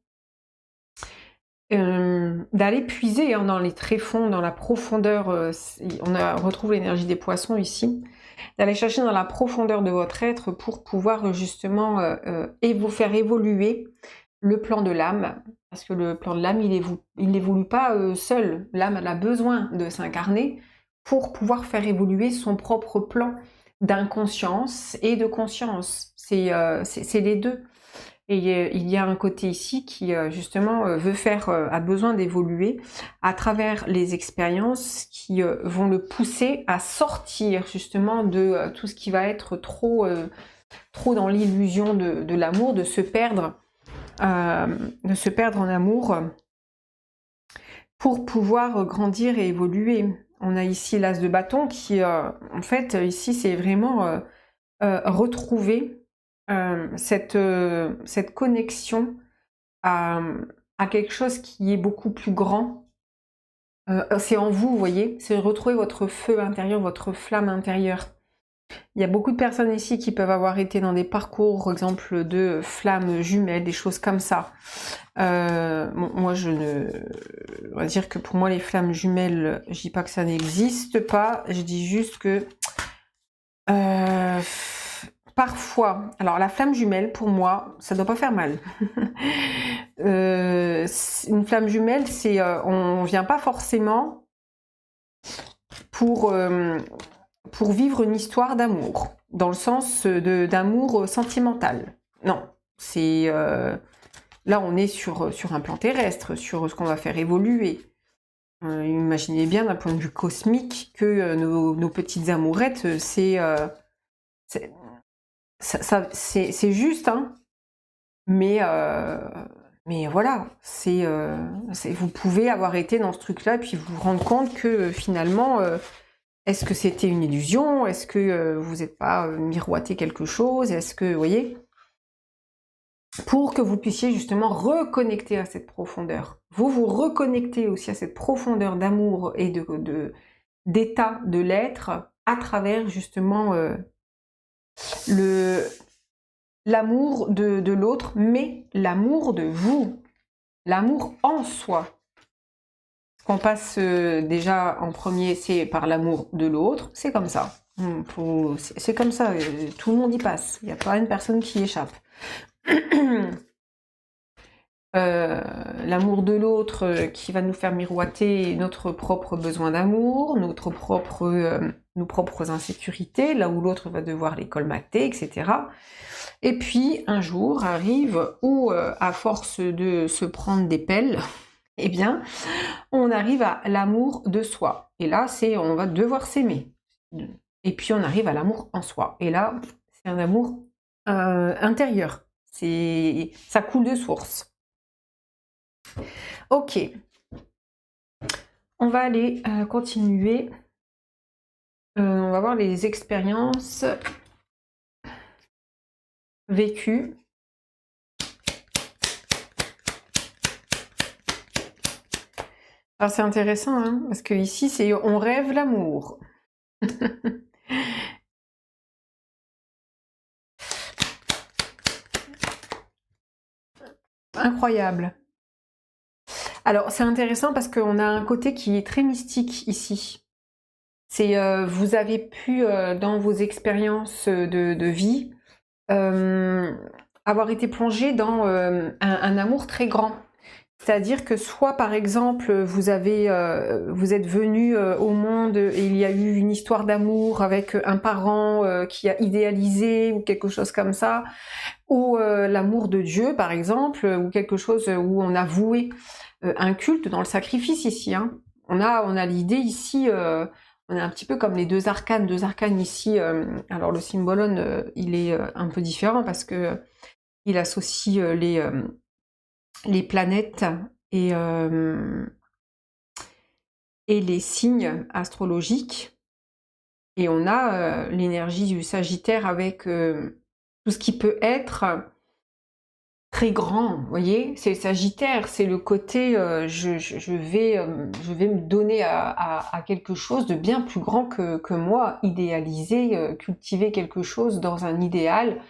d'aller puiser hein, dans les tréfonds, dans la profondeur, on retrouve l'énergie des poissons ici, d'aller chercher dans la profondeur de votre être pour pouvoir justement et vous faire évoluer le plan de l'âme, parce que le plan de l'âme, il n'évolue pas seul. L'âme, elle a besoin de s'incarner pour pouvoir faire évoluer son propre plan d'inconscience et de conscience. C'est les deux. Et il y a un côté ici qui justement a besoin d'évoluer à travers les expériences qui vont le pousser à sortir justement de tout ce qui va être trop dans l'illusion de l'amour, de se perdre en amour pour pouvoir grandir et évoluer. On a ici l'as de bâton qui, en fait, ici, c'est vraiment retrouver cette connexion à quelque chose qui est beaucoup plus grand. C'est en vous, vous voyez, c'est retrouver votre feu intérieur, votre flamme intérieure. Il y a beaucoup de personnes ici qui peuvent avoir été dans des parcours, par exemple, de flammes jumelles, des choses comme ça. Bon, moi, on va dire que pour moi, les flammes jumelles, je dis pas que ça n'existe pas, je dis juste que parfois, alors la flamme jumelle, pour moi, ça doit pas faire mal. Une flamme jumelle, c'est on vient pas forcément pour vivre une histoire d'amour, dans le sens d'amour sentimental. Non, c'est là on est sur un plan terrestre, sur ce qu'on va faire évoluer. Imaginez bien d'un point de vue cosmique que nos petites amourettes, c'est juste, hein. Mais voilà, vous pouvez avoir été dans ce truc-là, puis vous rendre compte que finalement, est-ce que c'était une illusion? Est-ce que vous n'êtes pas miroité quelque chose? Est-ce que, vous voyez, pour que vous puissiez justement reconnecter à cette profondeur. Vous reconnectez aussi à cette profondeur d'amour et d'état de l'être à travers justement l'amour de l'autre, mais l'amour de vous, l'amour en soi. qu'on passe déjà en premier, c'est par l'amour de l'autre, c'est comme ça. C'est comme ça, tout le monde y passe, il n'y a pas une personne qui échappe. L'amour de l'autre qui va nous faire miroiter notre propre besoin d'amour, nos propres insécurités, là où l'autre va devoir les colmater, etc. Et puis un jour arrive où, à force de se prendre des pelles, eh bien, on arrive à l'amour de soi. Et là, on va devoir s'aimer. Et puis on arrive à l'amour en soi. Et là, c'est un amour intérieur. Ça coule de source. Ok, on va aller continuer. On va voir les expériences vécues. Alors c'est intéressant, hein, parce que ici c'est on rêve l'amour. Incroyable. Alors c'est intéressant parce qu'on a un côté qui est très mystique ici. C'est vous avez pu dans vos expériences de vie avoir été plongé dans un amour très grand. C'est-à-dire que soit par exemple vous êtes venu au monde et il y a eu une histoire d'amour avec un parent qui a idéalisé ou quelque chose comme ça, ou l'amour de Dieu par exemple, ou quelque chose où on a voué un culte dans le sacrifice ici. Hein. On a l'idée ici, on est un petit peu comme les deux arcanes ici. Alors le symbolon il est un peu différent parce que il associe les planètes et les signes astrologiques. Et on a l'énergie du Sagittaire avec tout ce qui peut être très grand, vous voyez, c'est le Sagittaire, c'est le côté je vais me donner à quelque chose de bien plus grand que moi, idéaliser, cultiver quelque chose dans un idéal.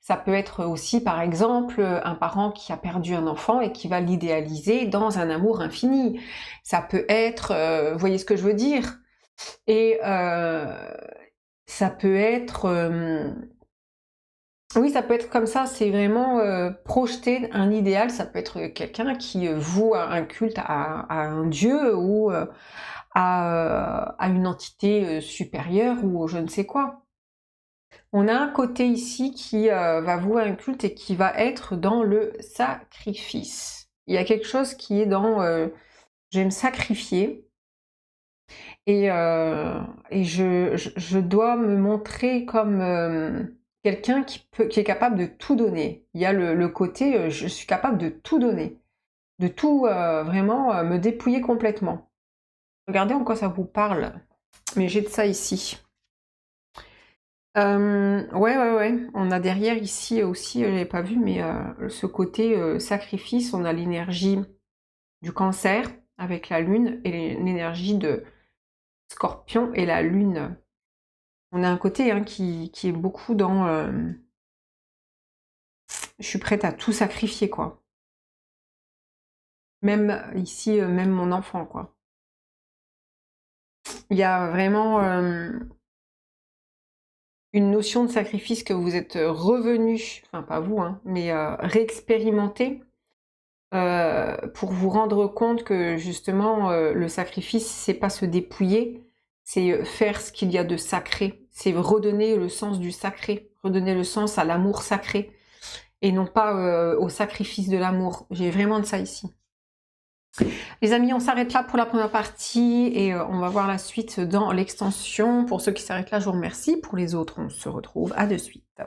Ça peut être aussi par exemple un parent qui a perdu un enfant et qui va l'idéaliser dans un amour infini. Ça peut être, vous voyez ce que je veux dire? Et ça peut être... oui, ça peut être comme ça, c'est vraiment projeter un idéal, ça peut être quelqu'un qui voue un culte à un dieu ou à une entité supérieure ou je ne sais quoi. On a un côté ici qui va vouer un culte et qui va être dans le sacrifice. Il y a quelque chose qui est dans je vais me sacrifier et je dois me montrer comme quelqu'un qui est capable de tout donner. Il y a le côté je suis capable de tout donner, de tout vraiment me dépouiller complètement. Regardez en quoi ça vous parle, mais j'ai de ça ici. Ouais, on a derrière ici aussi, je l'ai pas vu, mais ce côté sacrifice, on a l'énergie du cancer avec la lune et l'énergie de Scorpion et la lune. On a un côté hein, qui est beaucoup dans je suis prête à tout sacrifier, quoi. Même ici, même mon enfant, quoi. Il y a vraiment une notion de sacrifice que vous êtes revenu, enfin pas vous, hein, mais réexpérimenter pour vous rendre compte que justement le sacrifice, c'est pas se dépouiller, c'est faire ce qu'il y a de sacré, c'est redonner le sens du sacré, redonner le sens à l'amour sacré, et non pas au sacrifice de l'amour. J'ai vraiment de ça ici. Les amis, on s'arrête là pour la première partie et on va voir la suite dans l'extension. Pour ceux qui s'arrêtent là, je vous remercie. Pour les autres, on se retrouve à de suite.